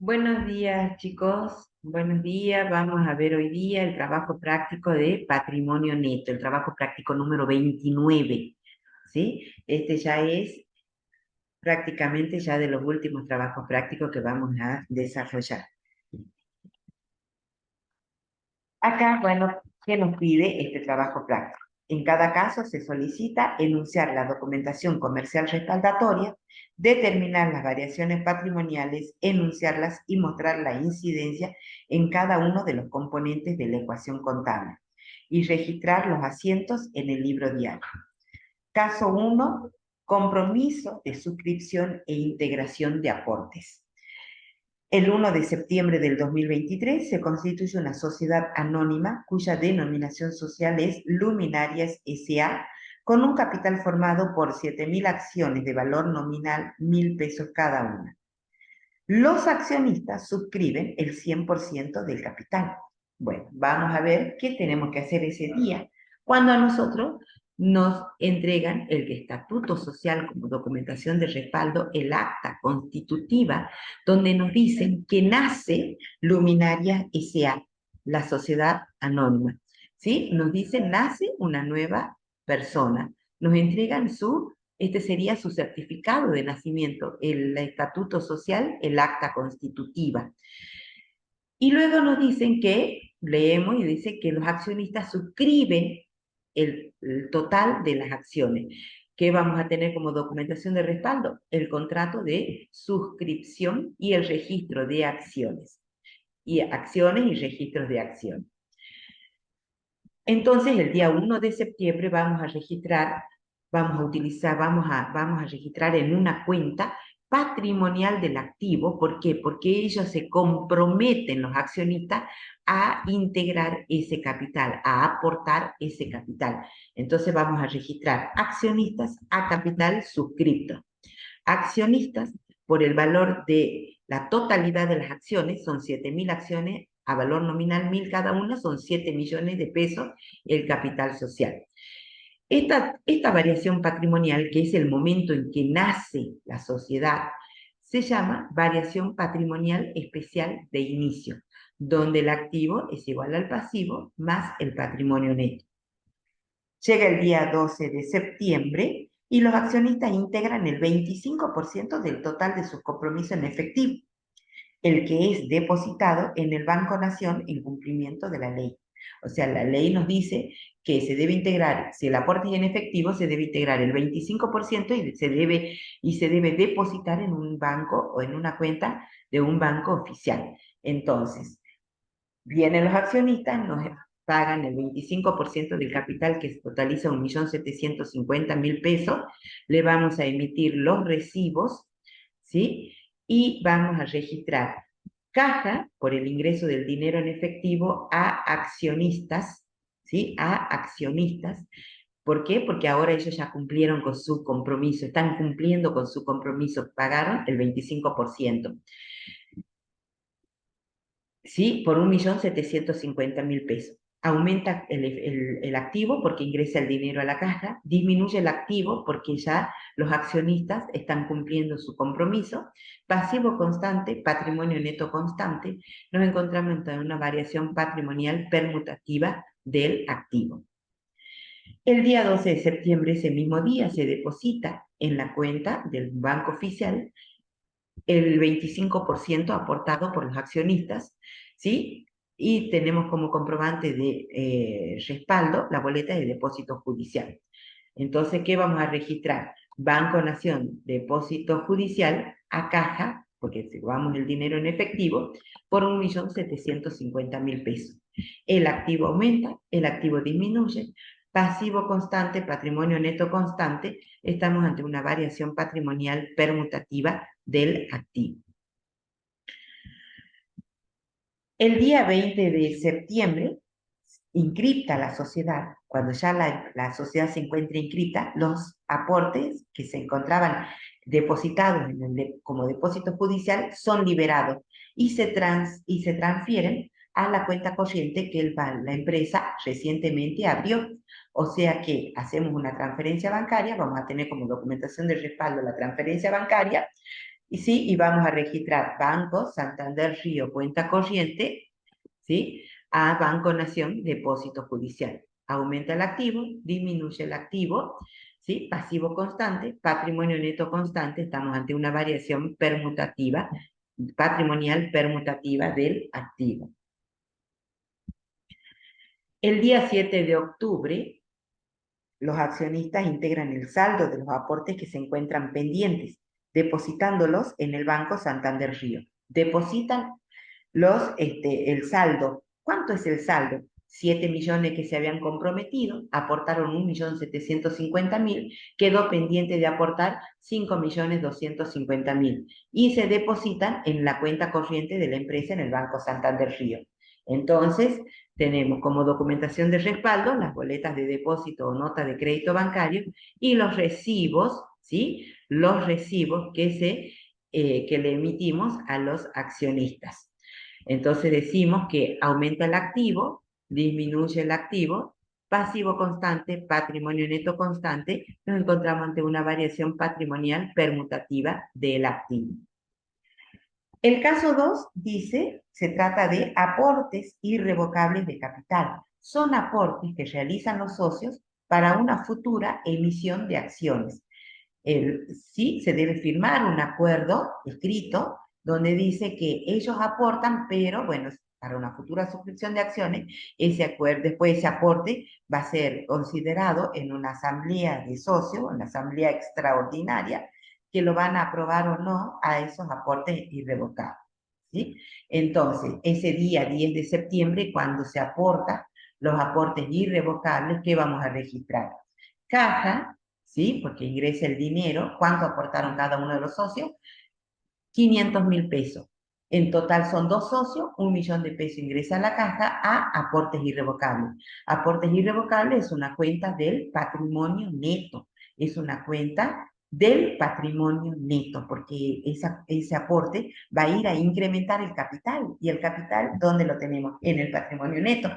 Buenos días, chicos. Buenos días. Vamos a ver hoy día el trabajo práctico de patrimonio neto, el trabajo práctico número 29. ¿Sí? Este ya es prácticamente ya de los últimos trabajos prácticos que vamos a desarrollar. Acá, bueno, ¿qué nos pide este trabajo práctico? En cada caso se solicita enunciar la documentación comercial respaldatoria, determinar las variaciones patrimoniales, enunciarlas y mostrar la incidencia en cada uno de los componentes de la ecuación contable y registrar los asientos en el libro diario. Caso 1, compromiso de suscripción e integración de aportes. El 1 de septiembre del 2023 se constituye una sociedad anónima cuya denominación social es Luminarias S.A., con un capital formado por 7.000 acciones de valor nominal 1.000 pesos cada una. Los accionistas suscriben el 100% del capital. Bueno, vamos a ver qué tenemos que hacer ese día cuando a nosotros nos entregan el estatuto social como documentación de respaldo, el acta constitutiva, donde nos dicen que nace Luminarias S.A., la sociedad anónima. ¿Sí? Nos dicen, nace una nueva persona. Nos entregan este sería su certificado de nacimiento, el estatuto social, el acta constitutiva. Y luego nos dicen que, leemos y dice que los accionistas suscriben el total de las acciones. ¿Qué vamos a tener como documentación de respaldo? El contrato de suscripción y el registro de acciones. Y acciones y registros de acciones. Entonces, el día 1 de septiembre vamos a registrar, vamos a registrar en una cuenta patrimonial del activo. ¿Por qué? Porque ellos se comprometen, los accionistas, a integrar ese capital, a aportar ese capital. Entonces vamos a registrar accionistas a capital suscripto. Accionistas por el valor de la totalidad de las acciones, son 7.000 acciones a valor nominal 1.000 cada una, son 7 millones de pesos el capital social. Esta variación patrimonial, que es el momento en que nace la sociedad, se llama variación patrimonial especial de inicio, donde el activo es igual al pasivo más el patrimonio neto. Llega el día 12 de septiembre y los accionistas integran el 25% del total de sus compromisos en efectivo, el que es depositado en el Banco Nación en cumplimiento de la ley. O sea, la ley nos dice que se debe integrar, si el aporte es en efectivo, se debe integrar el 25% y se debe depositar en un banco o en una cuenta de un banco oficial. Entonces, vienen los accionistas, nos pagan el 25% del capital, que totaliza 1.750.000 pesos, le vamos a emitir los recibos, ¿sí? Y vamos a registrar caja por el ingreso del dinero en efectivo a accionistas, ¿sí? A accionistas. ¿Por qué? Porque ahora ellos ya cumplieron con su compromiso, están cumpliendo con su compromiso, pagaron el 25%. ¿Sí? Por 1.750.000 pesos. Aumenta el activo porque ingresa el dinero a la caja, disminuye el activo porque ya los accionistas están cumpliendo su compromiso. Pasivo constante, patrimonio neto constante, nos encontramos en una variación patrimonial permutativa del activo. El día 12 de septiembre, ese mismo día, se deposita en la cuenta del banco oficial el 25% aportado por los accionistas, ¿sí? Y tenemos como comprobante de respaldo la boleta de depósito judicial. Entonces, ¿qué vamos a registrar? Banco Nación, depósito judicial a caja, porque llevamos el dinero en efectivo, por 1.750.000 pesos. El activo aumenta, el activo disminuye, pasivo constante, patrimonio neto constante, estamos ante una variación patrimonial permutativa del activo. El día 20 de septiembre, inscripta la sociedad, cuando ya la sociedad se encuentra inscripta, los aportes que se encontraban depositados como depósito judicial son liberados y se transfieren a la cuenta corriente que la empresa recientemente abrió. O sea que hacemos una transferencia bancaria, vamos a tener como documentación de respaldo la transferencia bancaria, Y sí, y vamos a registrar Banco Santander Río cuenta corriente, ¿sí? A Banco Nación depósito judicial. Aumenta el activo, disminuye el activo, ¿sí? Pasivo constante, patrimonio neto constante, estamos ante una variación permutativa, patrimonial permutativa del activo. El día 7 de octubre, los accionistas integran el saldo de los aportes que se encuentran pendientes, depositándolos en el Banco Santander Río. Depositan el saldo. ¿Cuánto es el saldo? 7 millones que se habían comprometido, aportaron 1.750.000, quedó pendiente de aportar 5.250.000 y se depositan en la cuenta corriente de la empresa en el Banco Santander Río. Entonces, tenemos como documentación de respaldo las boletas de depósito o nota de crédito bancario y los recibos, ¿sí? Los recibos que le emitimos a los accionistas. Entonces decimos que aumenta el activo, disminuye el activo, pasivo constante, patrimonio neto constante, nos encontramos ante una variación patrimonial permutativa del activo. El caso 2 dice, se trata de aportes irrevocables de capital. Son aportes que realizan los socios para una futura emisión de acciones. Sí, se debe firmar un acuerdo escrito donde dice que ellos aportan, pero bueno, para una futura suscripción de acciones, ese acuerdo, después ese aporte va a ser considerado en una asamblea de socios, una asamblea extraordinaria, que lo van a aprobar o no a esos aportes irrevocables. ¿Sí? Entonces, ese día 10 de septiembre, cuando se aporta los aportes irrevocables, ¿qué vamos a registrar? Caja, ¿sí? Porque ingresa el dinero. ¿Cuánto aportaron cada uno de los socios? 500.000 pesos. En total son 2 socios, 1.000.000 de pesos ingresa a la caja a aportes irrevocables. Aportes irrevocables es una cuenta del patrimonio neto. Es una cuenta del patrimonio neto, porque ese aporte va a ir a incrementar el capital. ¿Y el capital dónde lo tenemos? En el patrimonio neto.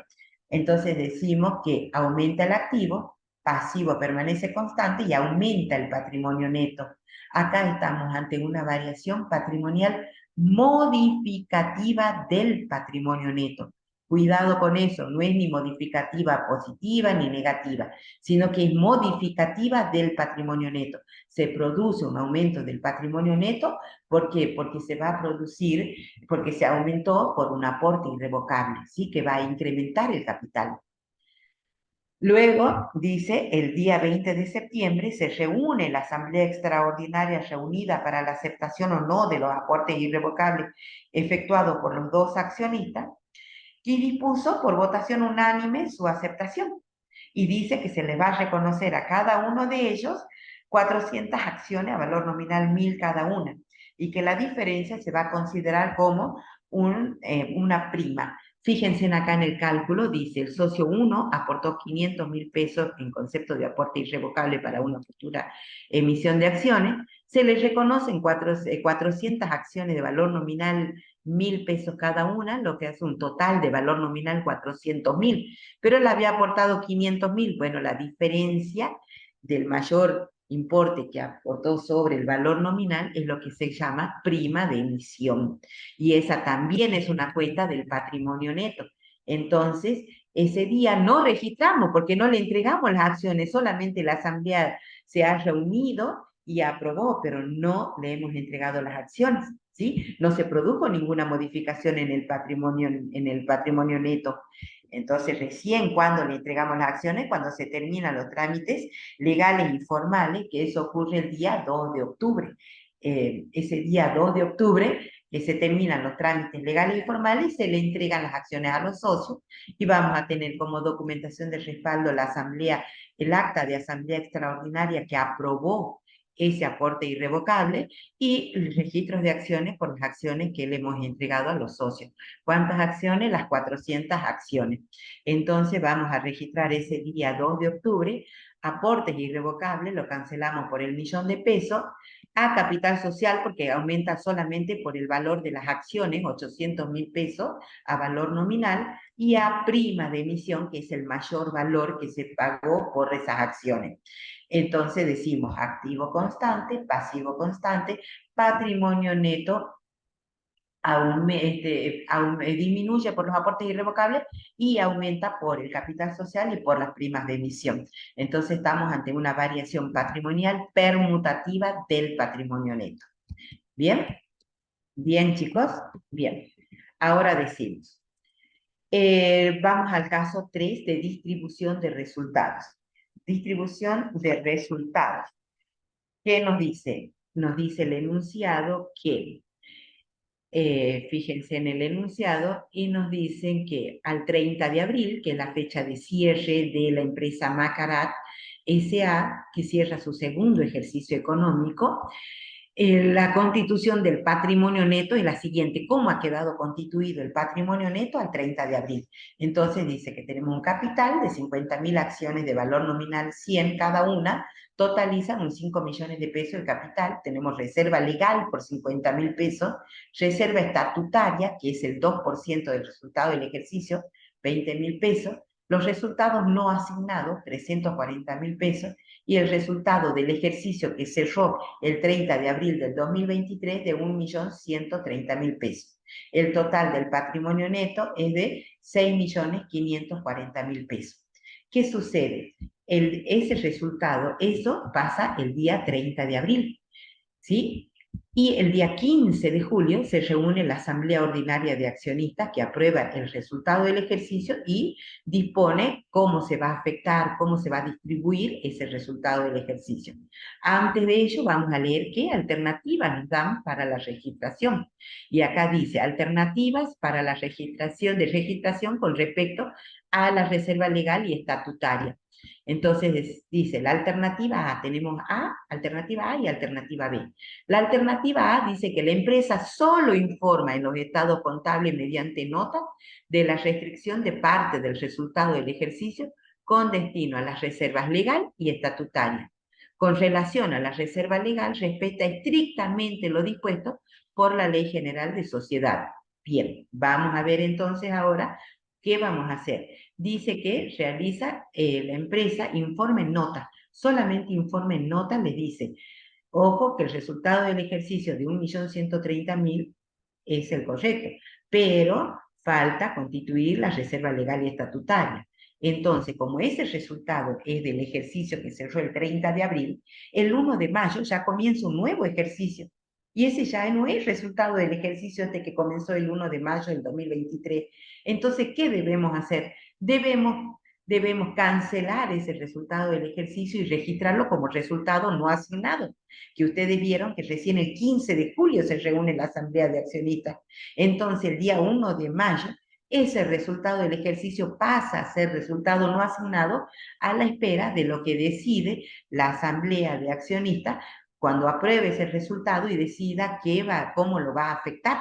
Entonces decimos que aumenta el activo, pasivo permanece constante y aumenta el patrimonio neto. Acá estamos ante una variación patrimonial modificativa del patrimonio neto. Cuidado con eso, no es ni modificativa positiva ni negativa, sino que es modificativa del patrimonio neto. Se produce un aumento del patrimonio neto, ¿por qué? Porque se va a producir, porque se aumentó por un aporte irrevocable, ¿sí? Que va a incrementar el capital. Luego, dice, el día 20 de septiembre se reúne la Asamblea Extraordinaria reunida para la aceptación o no de los aportes irrevocables efectuados por los 2 accionistas y dispuso por votación unánime su aceptación. Y dice que se les va a reconocer a cada uno de ellos 400 acciones a valor nominal 1.000 cada una y que la diferencia se va a considerar como una prima. Fíjense acá en el cálculo, dice, el socio 1 aportó 500.000 pesos en concepto de aporte irrevocable para una futura emisión de acciones, se les reconocen 400 acciones de valor nominal 1.000 pesos cada una, lo que hace un total de valor nominal 400.000, pero él había aportado 500.000, bueno, la diferencia del mayor importe que aportó sobre el valor nominal es lo que se llama prima de emisión. Y esa también es una cuenta del patrimonio neto. Entonces, ese día no registramos porque no le entregamos las acciones, solamente la asamblea se ha reunido y aprobó, pero no le hemos entregado las acciones, ¿sí? No se produjo ninguna modificación en el patrimonio neto. Entonces, recién cuando le entregamos las acciones, cuando se terminan los trámites legales y formales, que eso ocurre el día 2 de octubre. Ese día 2 de octubre, que se terminan los trámites legales y formales, se le entregan las acciones a los socios y vamos a tener como documentación de respaldo la asamblea, el acta de asamblea extraordinaria que aprobó ese aporte irrevocable y registros de acciones por las acciones que le hemos entregado a los socios. ¿Cuántas acciones? Las 400 acciones. Entonces vamos a registrar ese día 2 de octubre aportes irrevocables, lo cancelamos por el 1.000.000 de pesos, a capital social porque aumenta solamente por el valor de las acciones, 800.000 pesos a valor nominal, y a prima de emisión, que es el mayor valor que se pagó por esas acciones. Entonces decimos activo constante, pasivo constante, patrimonio neto disminuye por los aportes irrevocables y aumenta por el capital social y por las primas de emisión. Entonces estamos ante una variación patrimonial permutativa del patrimonio neto. ¿Bien? ¿Bien, chicos? Bien. Ahora decimos, vamos al caso 3 de distribución de resultados. Distribución de resultados. ¿Qué nos dice? Nos dice el enunciado que fíjense en el enunciado y nos dicen que al 30 de abril, que es la fecha de cierre de la empresa Macarat S.A., que cierra su segundo ejercicio económico, la constitución del patrimonio neto es la siguiente. ¿Cómo ha quedado constituido el patrimonio neto al 30 de abril? Entonces dice que tenemos un capital de 50.000 acciones de valor nominal 100 cada una, totalizan un 5 millones de pesos el capital, tenemos reserva legal por 50.000 pesos, reserva estatutaria, que es el 2% del resultado del ejercicio, 20.000 pesos, los resultados no asignados, 340.000 pesos, y el resultado del ejercicio que cerró el 30 de abril del 2023 de 1.130.000 pesos. El total del patrimonio neto es de 6.540.000 pesos. ¿Qué sucede? Ese resultado, eso pasa el día 30 de abril, ¿sí? Y el día 15 de julio se reúne la Asamblea Ordinaria de Accionistas que aprueba el resultado del ejercicio y dispone cómo se va a afectar, cómo se va a distribuir ese resultado del ejercicio. Antes de ello vamos a leer qué alternativas nos dan para la registración. Y acá dice, alternativas para la registración con respecto a la reserva legal y estatutaria. Entonces dice la alternativa A, tenemos alternativa A y alternativa B. La alternativa A dice que la empresa solo informa en los estados contables mediante nota de la restricción de parte del resultado del ejercicio con destino a las reservas legal y estatutaria. Con relación a la reserva legal, respeta estrictamente lo dispuesto por la Ley General de Sociedad. Bien, vamos a ver entonces ahora qué vamos a hacer. Dice que realiza la empresa informe en nota, solamente informe en nota le dice, ojo que el resultado del ejercicio de 1.130.000 es el correcto, pero falta constituir la reserva legal y estatutaria. Entonces, como ese resultado es del ejercicio que cerró el 30 de abril, el 1 de mayo ya comienza un nuevo ejercicio. Y ese ya no es resultado del ejercicio este que comenzó el 1 de mayo del 2023. Entonces, ¿qué debemos hacer? Debemos cancelar ese resultado del ejercicio y registrarlo como resultado no asignado, que ustedes vieron que recién el 15 de julio se reúne la Asamblea de Accionistas. Entonces, el día 1 de mayo, ese resultado del ejercicio pasa a ser resultado no asignado a la espera de lo que decide la Asamblea de Accionistas cuando apruebe ese resultado y decida cómo lo va a afectar,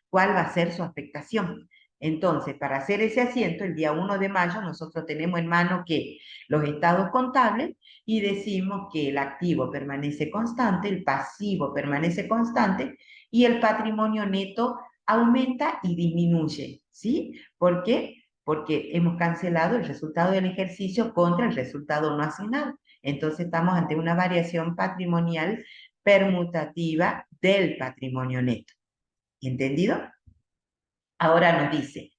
cuál va a ser su afectación. Entonces, para hacer ese asiento, el día 1 de mayo, nosotros tenemos en mano que los estados contables y decimos que el activo permanece constante, el pasivo permanece constante y el patrimonio neto aumenta y disminuye, ¿sí? ¿Por qué? Porque hemos cancelado el resultado del ejercicio contra el resultado no asignado. Entonces estamos ante una variación patrimonial permutativa del patrimonio neto. ¿Entendido? Ahora nos dice,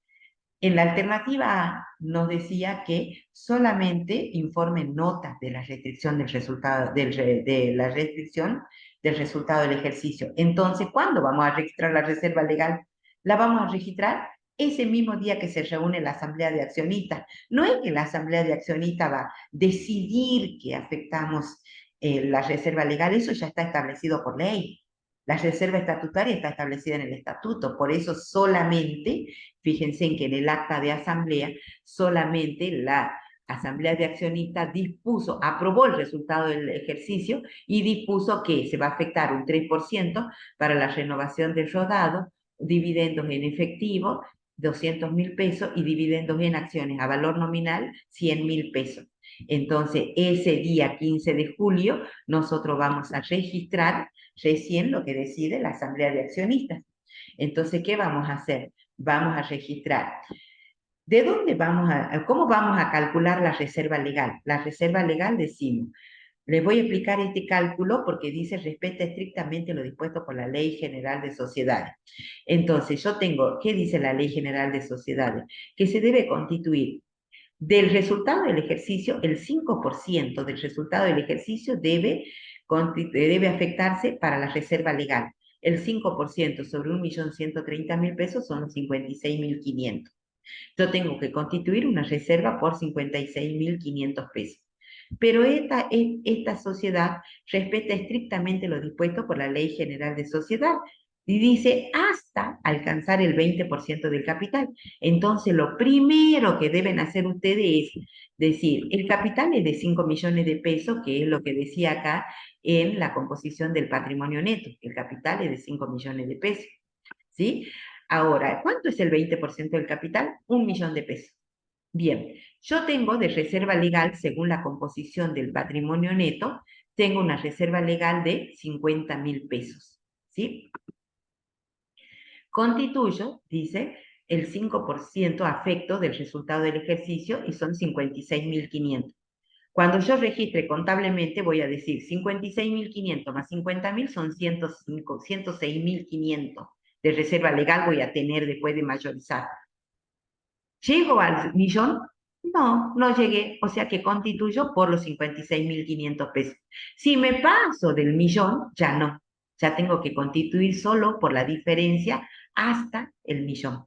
en la alternativa A nos decía que solamente informen notas de la restricción del resultado, de la restricción del resultado del ejercicio. Entonces, ¿cuándo vamos a registrar la reserva legal? La vamos a registrar ese mismo día que se reúne la Asamblea de Accionistas. No es que la Asamblea de Accionistas va a decidir que afectamos la reserva legal, eso ya está establecido por ley. La reserva estatutaria está establecida en el estatuto, por eso solamente, fíjense en que en el acta de asamblea, solamente la Asamblea de Accionistas aprobó el resultado del ejercicio y dispuso que se va a afectar un 3% para la renovación del rodado, dividendos en efectivo, 200.000 pesos y dividendos en acciones a valor nominal, 100.000 pesos. Entonces, ese día 15 de julio, nosotros vamos a registrar recién lo que decide la Asamblea de Accionistas. Entonces, ¿qué vamos a hacer? Vamos a registrar. ¿De dónde cómo vamos a calcular la reserva legal? La reserva legal decimos, Les voy a explicar este cálculo porque dice respeta estrictamente lo dispuesto por la Ley General de Sociedades. Entonces, yo tengo, ¿qué dice la Ley General de Sociedades? Que se debe constituir del resultado del ejercicio, el 5% del resultado del ejercicio debe afectarse para la reserva legal. El 5% sobre 1.130.000 pesos son los 56.500. Yo tengo que constituir una reserva por 56.500 pesos. Pero esta sociedad respeta estrictamente lo dispuesto por la Ley General de Sociedad y dice hasta alcanzar el 20% del capital. Entonces, lo primero que deben hacer ustedes es decir, el capital es de 5 millones de pesos, que es lo que decía acá en la composición del patrimonio neto. El capital es de 5 millones de pesos, ¿sí? Ahora, ¿cuánto es el 20% del capital? 1.000.000 de pesos. Bien, yo tengo de reserva legal, según la composición del patrimonio neto, tengo una reserva legal de 50.000 pesos, ¿sí? Constituyo, dice, el 5% afecto del resultado del ejercicio y son 56.500. Cuando yo registre contablemente voy a decir 56.500 más 50.000 son 106.500 de reserva legal voy a tener después de mayorizar. ¿Llego al millón? No, no llegué, o sea que constituyo por los 56.500 pesos. Si me paso del millón, ya no, ya tengo que constituir solo por la diferencia hasta el millón.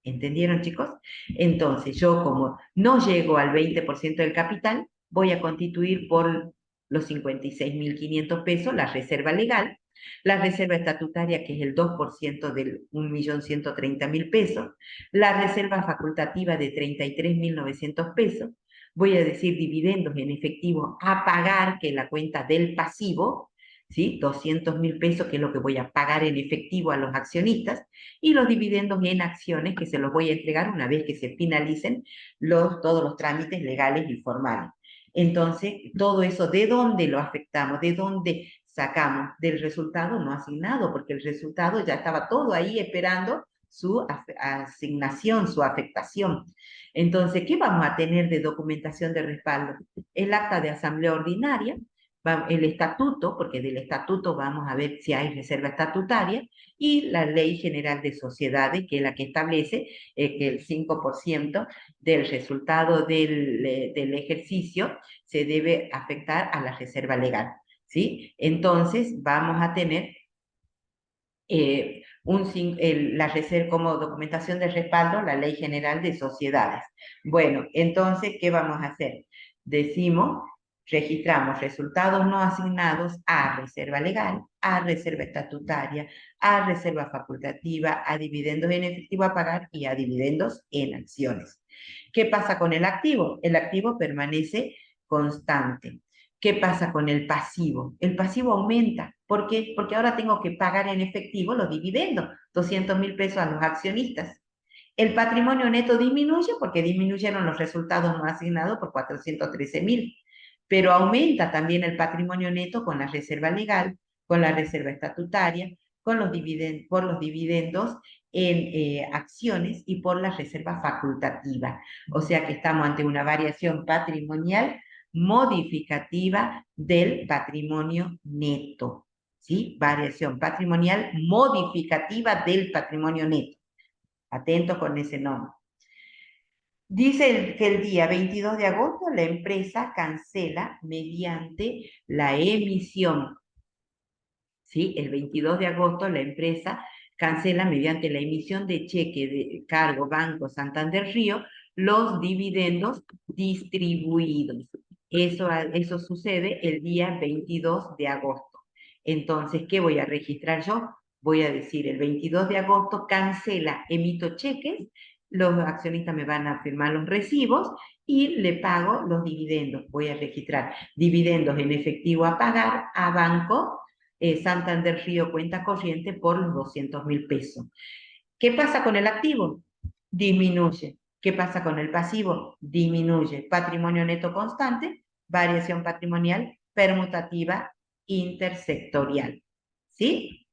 ¿Entendieron, chicos? Entonces, yo como no llego al 20% del capital, voy a constituir por los 56.500 pesos la reserva legal, la reserva estatutaria, que es el 2% del 1.130.000 pesos, la reserva facultativa de 33.900 pesos, voy a decir dividendos en efectivo a pagar, que es la cuenta del pasivo, ¿sí? 200.000 pesos, que es lo que voy a pagar en efectivo a los accionistas, y los dividendos en acciones, que se los voy a entregar una vez que se finalicen todos los trámites legales y formales. Entonces, todo eso, ¿de dónde lo afectamos? ¿De dónde sacamos? Del resultado no asignado, porque el resultado ya estaba todo ahí esperando su asignación, su afectación. Entonces, ¿qué vamos a tener de documentación de respaldo? El acta de asamblea ordinaria, el estatuto, porque del estatuto vamos a ver si hay reserva estatutaria, y la Ley General de Sociedades, que es la que establece que el 5% del resultado del ejercicio se debe afectar a la reserva legal, ¿sí? Entonces, vamos a tener la reserva como documentación de respaldo, la Ley General de Sociedades. Bueno, entonces, ¿qué vamos a hacer? Decimos, registramos resultados no asignados a reserva legal, a reserva estatutaria, a reserva facultativa, a dividendos en efectivo a pagar y a dividendos en acciones. ¿Qué pasa con el activo? El activo permanece constante. ¿Qué pasa con el pasivo? El pasivo aumenta. ¿Por qué? Porque ahora tengo que pagar en efectivo los dividendos, 200.000 pesos a los accionistas. El patrimonio neto disminuye porque disminuyeron los resultados no asignados por 413.000, pero aumenta también el patrimonio neto con la reserva legal, con la reserva estatutaria, con por los dividendos en acciones y por la reserva facultativa. O sea que estamos ante una variación patrimonial modificativa del patrimonio neto. ¿Sí? Variación patrimonial modificativa del patrimonio neto. Atentos con ese nombre. Dice que el día 22 de agosto la empresa cancela mediante la emisión. ¿Sí? El 22 de agosto la empresa cancela mediante la emisión de cheque de cargo Banco Santander Río los dividendos distribuidos. Eso sucede el día 22 de agosto. Entonces, ¿qué voy a registrar yo? Voy a decir, el 22 de agosto cancela, emito cheques, los accionistas me van a firmar los recibos y le pago los dividendos. Voy a registrar dividendos en efectivo a pagar a Banco Santander Río cuenta corriente por los 200.000 pesos. ¿Qué pasa con el activo? Disminuye. ¿Qué pasa con el pasivo? Disminuye. Patrimonio neto constante, variación patrimonial permutativa intersectorial. ¿Sí?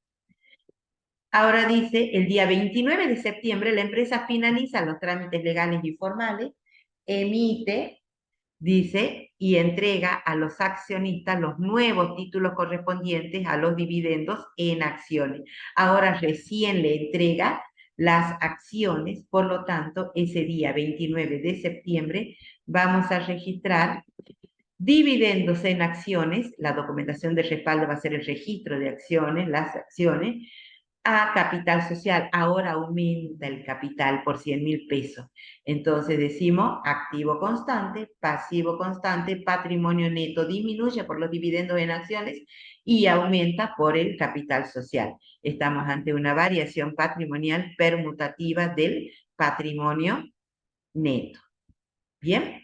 Ahora dice, el día 29 de septiembre la empresa finaliza los trámites legales y formales, emite, dice, y entrega a los accionistas los nuevos títulos correspondientes a los dividendos en acciones. Ahora recién le entrega las acciones, por lo tanto, ese día 29 de septiembre vamos a registrar dividendos en acciones, la documentación de respaldo va a ser el registro de acciones, las acciones, a capital social. Ahora aumenta el capital por 100.000 pesos. Entonces decimos activo constante, pasivo constante, patrimonio neto disminuye por los dividendos en acciones y aumenta por el capital social. Estamos ante una variación patrimonial permutativa del patrimonio neto. ¿Bien?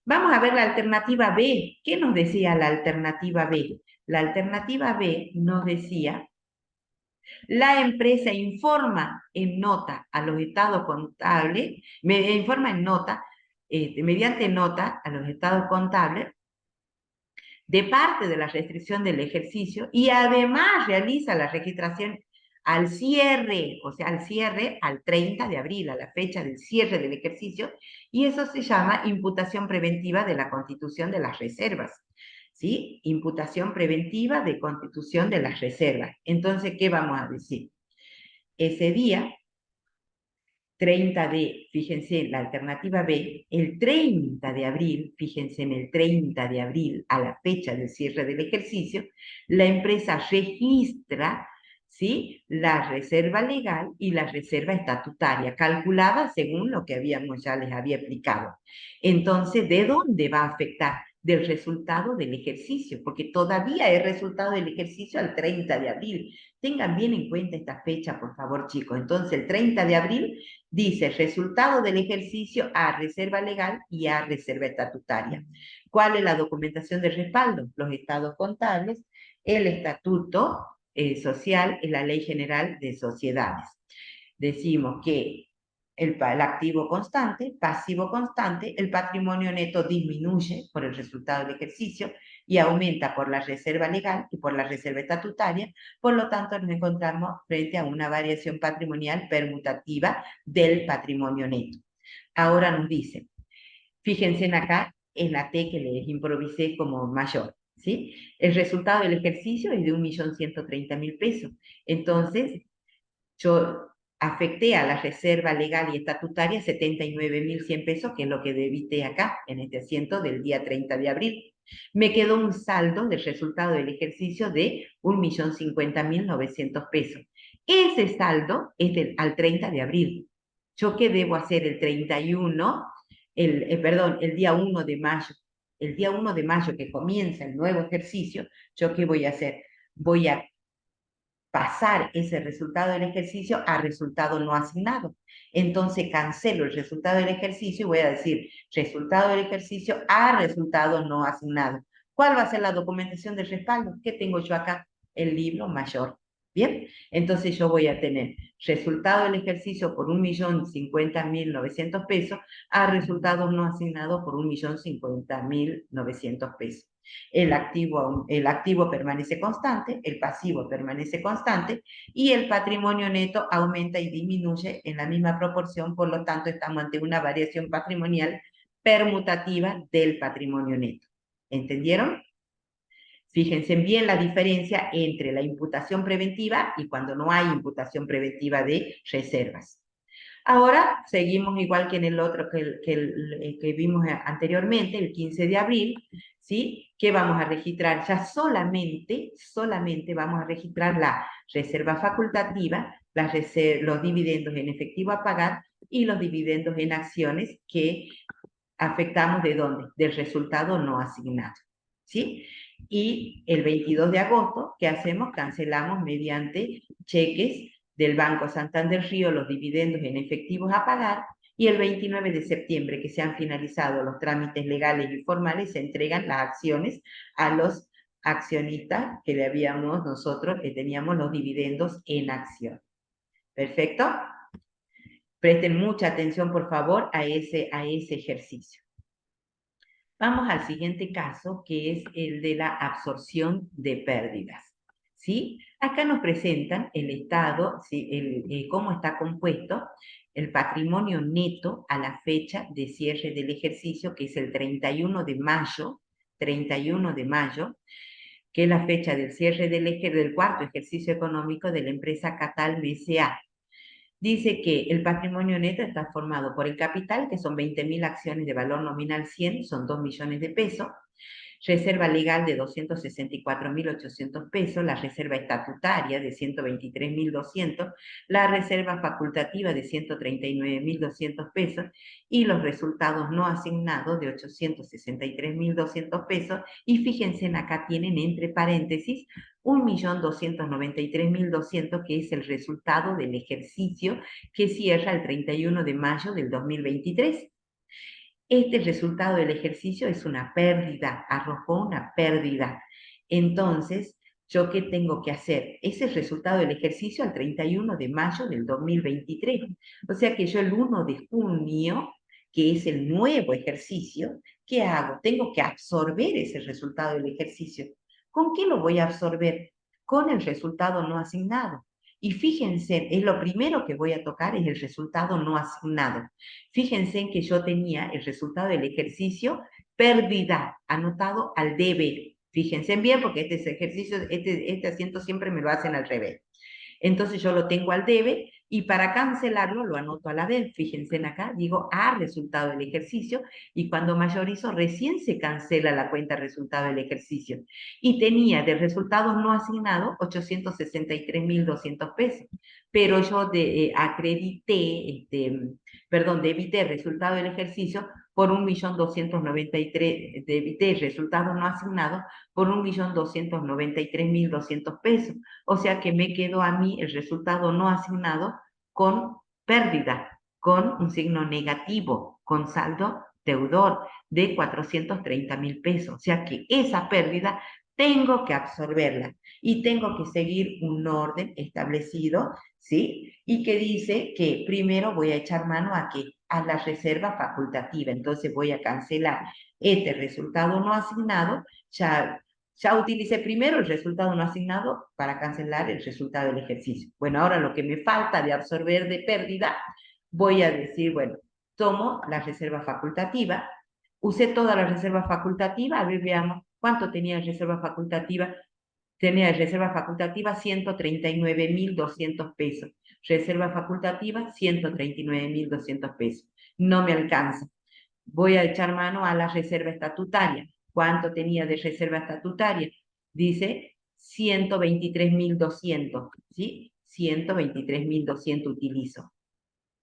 Vamos a ver la alternativa B. ¿Qué nos decía la alternativa B? La alternativa B nos decía, la empresa informa en nota a los estados contables, informa en nota, mediante nota a los estados contables, de parte de la restricción del ejercicio y además realiza la registración al cierre, o sea, al cierre al 30 de abril, a la fecha del cierre del ejercicio, y eso se llama imputación preventiva de la constitución de las reservas, ¿sí? Imputación preventiva de constitución de las reservas. Entonces, ¿qué vamos a decir? Ese día 30 de, fíjense, la alternativa B, el 30 de abril, fíjense en el 30 de abril, a la fecha del cierre del ejercicio, la empresa registra, ¿sí?, la reserva legal y la reserva estatutaria, calculada según lo que ya les había explicado. Entonces, ¿de dónde va a afectar? Del resultado del ejercicio, porque todavía es resultado del ejercicio al 30 de abril. Tengan bien en cuenta esta fecha, por favor, chicos. Entonces, el 30 de abril dice resultado del ejercicio a reserva legal y a reserva estatutaria. ¿Cuál es la documentación de respaldo? Los estados contables, el estatuto social y la ley general de sociedades. Decimos que el activo constante, pasivo constante, el patrimonio neto disminuye por el resultado del ejercicio y aumenta por la reserva legal y por la reserva estatutaria, por lo tanto nos encontramos frente a una variación patrimonial permutativa del patrimonio neto. Ahora nos dice, fíjense en acá, en la T que les improvisé como mayor, ¿sí? El resultado del ejercicio es de 1.130.000 pesos. Entonces, yo afecté a la reserva legal y estatutaria 79.100 pesos, que es lo que debité acá, en este asiento del día 30 de abril. Me quedó un saldo del resultado del ejercicio de 1.050.900 pesos. Ese saldo es al 30 de abril. ¿Yo qué debo hacer el 31? El día 1 de mayo. El día 1 de mayo que comienza el nuevo ejercicio, ¿yo qué voy a hacer? Voy a pasar ese resultado del ejercicio a resultado no asignado. Entonces cancelo el resultado del ejercicio y voy a decir resultado del ejercicio a resultado no asignado. ¿Cuál va a ser la documentación de respaldo? ¿Qué tengo yo acá? El libro mayor. ¿Bien? Entonces yo voy a tener resultado del ejercicio por 1.050.900 pesos a resultados no asignados por 1.050.900 pesos. El activo permanece constante, el pasivo permanece constante y el patrimonio neto aumenta y disminuye en la misma proporción, por lo tanto estamos ante una variación patrimonial permutativa del patrimonio neto. ¿Entendieron? Fíjense bien la diferencia entre la imputación preventiva y cuando no hay imputación preventiva de reservas. Ahora seguimos igual que en el otro que vimos anteriormente, el 15 de abril, ¿sí? ¿Qué vamos a registrar? Ya solamente vamos a registrar la reserva facultativa, los dividendos en efectivo a pagar y los dividendos en acciones que afectamos ¿de dónde? Del resultado no asignado, ¿sí? Y el 22 de agosto, ¿qué hacemos? Cancelamos mediante cheques del Banco Santander Río los dividendos en efectivos a pagar, y el 29 de septiembre, que se han finalizado los trámites legales y formales, se entregan las acciones a los accionistas que teníamos los dividendos en acción. ¿Perfecto? Presten mucha atención, por favor, a ese ejercicio. Vamos al siguiente caso, que es el de la absorción de pérdidas. ¿sí? Acá nos presentan el estado, ¿sí? Cómo está compuesto el patrimonio neto a la fecha de cierre del ejercicio, que es el 31 de mayo, 31 de mayo, que es la fecha del cierre del cuarto ejercicio económico de la empresa Catal S.A. Dice que el patrimonio neto está formado por el capital, que son 20.000 acciones de valor nominal 100, son 2 millones de pesos, reserva legal de 264.800 pesos, la reserva estatutaria de 123.200, la reserva facultativa de 139.200 pesos y los resultados no asignados de 863.200 pesos. Y fíjense, acá tienen entre paréntesis 1.293.200, que es el resultado del ejercicio que cierra el 31 de mayo del 2023. Este resultado del ejercicio es una pérdida, arrojó una pérdida. Entonces, ¿yo qué tengo que hacer? Ese es el resultado del ejercicio al 31 de mayo del 2023. O sea que yo el 1 de junio, que es el nuevo ejercicio, ¿qué hago? Tengo que absorber ese resultado del ejercicio. ¿Con qué lo voy a absorber? Con el resultado no asignado. Y fíjense, es lo primero que voy a tocar, es el resultado no asignado. Fíjense en que yo tenía el resultado del ejercicio pérdida, anotado al debe. Fíjense bien, porque este ejercicio, este asiento siempre me lo hacen al revés. Entonces yo lo tengo al debe y para cancelarlo lo anoto a la vez. Fíjense en acá, digo A, resultado del ejercicio, y cuando mayorizo recién se cancela la cuenta resultado del ejercicio. Y tenía de resultados no asignados 863.200 pesos. Pero yo acredité, debité el resultado del ejercicio por 1.293.000, debité resultados no asignados por 1.293.200 pesos. O sea que me quedó a mí el resultado no asignado con pérdida, con un signo negativo, con saldo deudor de 430.000 pesos. O sea que esa pérdida tengo que absorberla y tengo que seguir un orden establecido, ¿sí? Y que dice que primero voy a echar mano a la reserva facultativa. Entonces voy a cancelar este resultado no asignado. Ya utilicé primero el resultado no asignado para cancelar el resultado del ejercicio. Bueno, ahora lo que me falta de absorber de pérdida, voy a decir, bueno, tomo la reserva facultativa, usé toda la reserva facultativa, a ver, veamos, ¿cuánto tenía de reserva facultativa? Tenía de reserva facultativa 139.200 pesos. Reserva facultativa, 139.200 pesos. No me alcanza. Voy a echar mano a la reserva estatutaria. ¿Cuánto tenía de reserva estatutaria? Dice 123.200, ¿sí? 123.200 utilizo.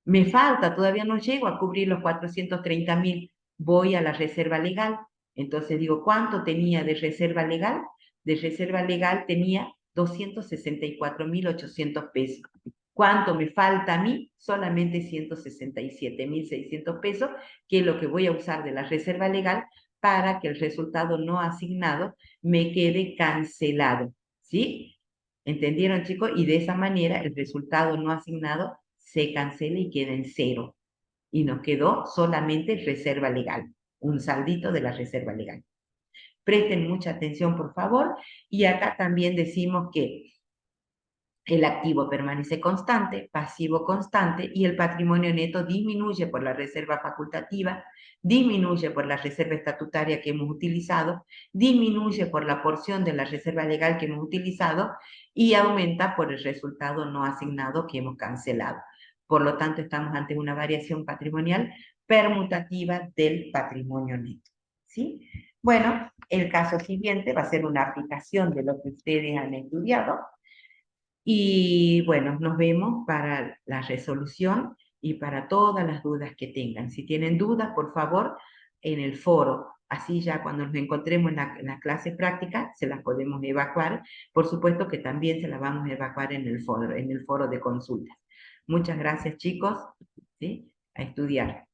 Me falta, todavía no llego a cubrir los 430.000. Voy a la reserva legal. Entonces digo, ¿cuánto tenía de reserva legal? De reserva legal tenía 264.800 pesos. ¿Cuánto me falta a mí? Solamente 167.600 pesos, que es lo que voy a usar de la reserva legal para que el resultado no asignado me quede cancelado. ¿Sí? ¿Entendieron, chicos? Y de esa manera el resultado no asignado se cancela y queda en cero. Y nos quedó solamente reserva legal, un saldito de la reserva legal. Presten mucha atención, por favor. Y acá también decimos que el activo permanece constante, pasivo constante, y el patrimonio neto disminuye por la reserva facultativa, disminuye por la reserva estatutaria que hemos utilizado, disminuye por la porción de la reserva legal que hemos utilizado y aumenta por el resultado no asignado que hemos cancelado. Por lo tanto, estamos ante una variación patrimonial permutativa del patrimonio neto. ¿Sí? Bueno, el caso siguiente va a ser una aplicación de lo que ustedes han estudiado. Y bueno, nos vemos para la resolución y para todas las dudas que tengan. Si tienen dudas, por favor, en el foro. Así ya cuando nos encontremos en la clase práctica, se las podemos evacuar. Por supuesto que también se las vamos a evacuar en el foro de consultas. Muchas gracias, chicos. ¿Sí? A estudiar.